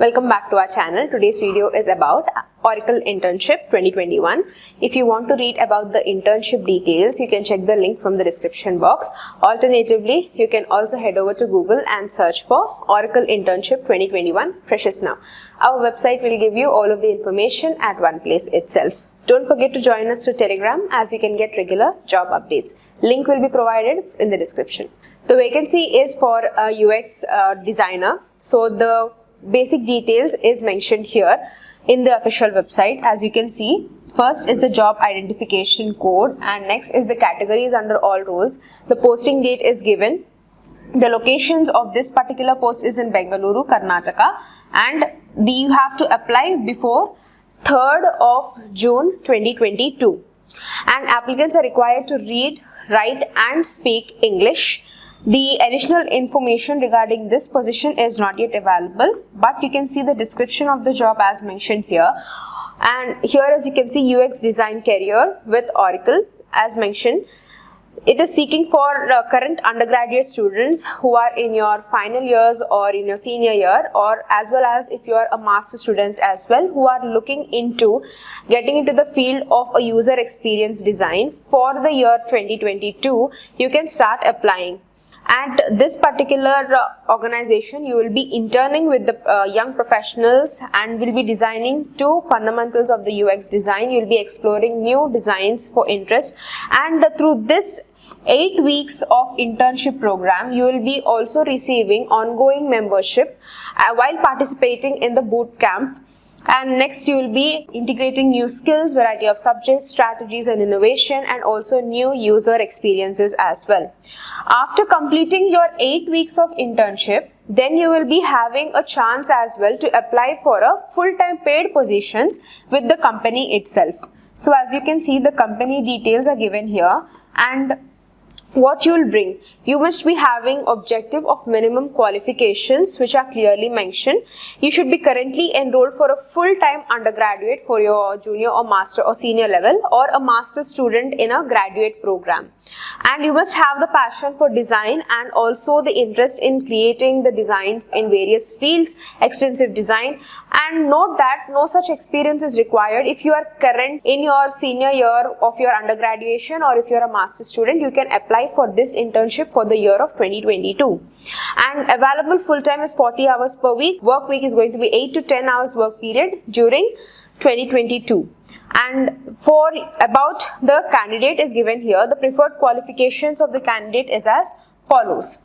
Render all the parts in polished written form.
Welcome back to our channel. Today's video is about Oracle Internship 2021. If you want to read about the internship details, you can check the link from the description box. Alternatively, you can also head over to Google and search for Oracle Internship 2021 Freshers Now. Our website will give you all of the information at one place itself. Don't forget to join us through Telegram as you can get regular job updates. Link will be provided in the description. The vacancy is for a UX designer. So the basic details is mentioned here in the official website. As you can see, first is the job identification code and next is the categories under all roles. The posting date is given. The locations of this particular post is in Bangalore, Karnataka, and you have to apply before 3rd of June 2022. And applicants are required to read, write and speak English. The additional information regarding this position is not yet available, but you can see the description of the job as mentioned here. And here, as you can see, UX design career with Oracle as mentioned. It is seeking for current undergraduate students who are in your final years or in your senior year, or as well as if you are a master student as well, who are looking into getting into the field of a user experience design for the year 2022. You can start applying. At this particular organization, you will be interning with the young professionals and will be designing two fundamentals of the UX design. You will be exploring new designs for interest, and through this 8 weeks of internship program, you will be also receiving ongoing membership while participating in the boot camp. And next, you will be integrating new skills, variety of subjects, strategies and innovation, and also new user experiences as well. After completing your 8 weeks of internship, then you will be having a chance as well to apply for a full-time paid positions with the company itself. So as you can see, the company details are given here, and what you will bring, you must be having objective of minimum qualifications which are clearly mentioned. You should be currently enrolled for a full-time undergraduate for your junior or master or senior level, or a master student in a graduate program. And you must have the passion for design and also the interest in creating the design in various fields, extensive design. And note that no such experience is required if you are current in your senior year of your undergraduation, or if you are a master student, you can apply for this internship for the year of 2022. And available full time is 40 hours per week. Work week is going to be 8 to 10 hours work period during 2022. And for about the candidate is given here. The preferred qualifications of the candidate is as follows: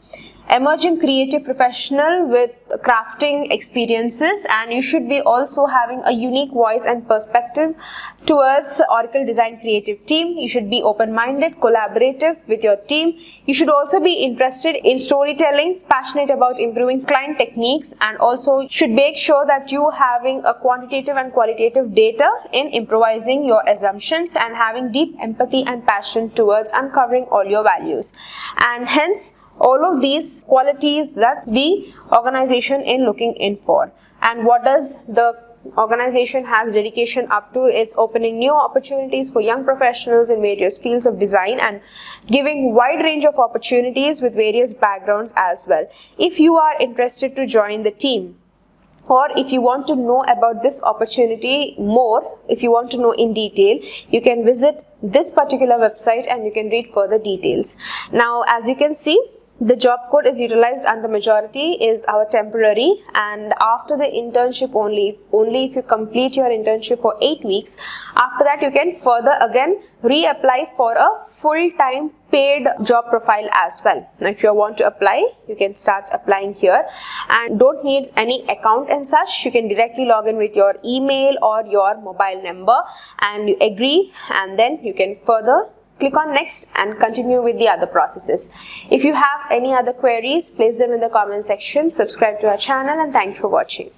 emerging creative professional with crafting experiences, and you should be also having a unique voice and perspective towards Oracle Design Creative team. You should be open-minded, collaborative with your team. You should also be interested in storytelling, passionate about improving client techniques, and also should make sure that you having a quantitative and qualitative data in improvising your assumptions and having deep empathy and passion towards uncovering all your values. And hence, all of these qualities that the organization is looking in for. And what does the organization has dedication up to? It's opening new opportunities for young professionals in various fields of design and giving wide range of opportunities with various backgrounds as well. If you are interested to join the team, or if you want to know about this opportunity more, if you want to know in detail, you can visit this particular website and you can read further details. Now, as you can see, the job code is utilized and the majority is our temporary, and after the internship only if you complete your internship for 8 weeks, after that you can further again reapply for a full-time paid job profile as well. Now if you want to apply, you can start applying here and don't need any account and such. You can directly log in with your email or your mobile number and you agree, and then you can further click on next and continue with the other processes. If you have any other queries, place them in the comment section. Subscribe to our channel, and thank you for watching.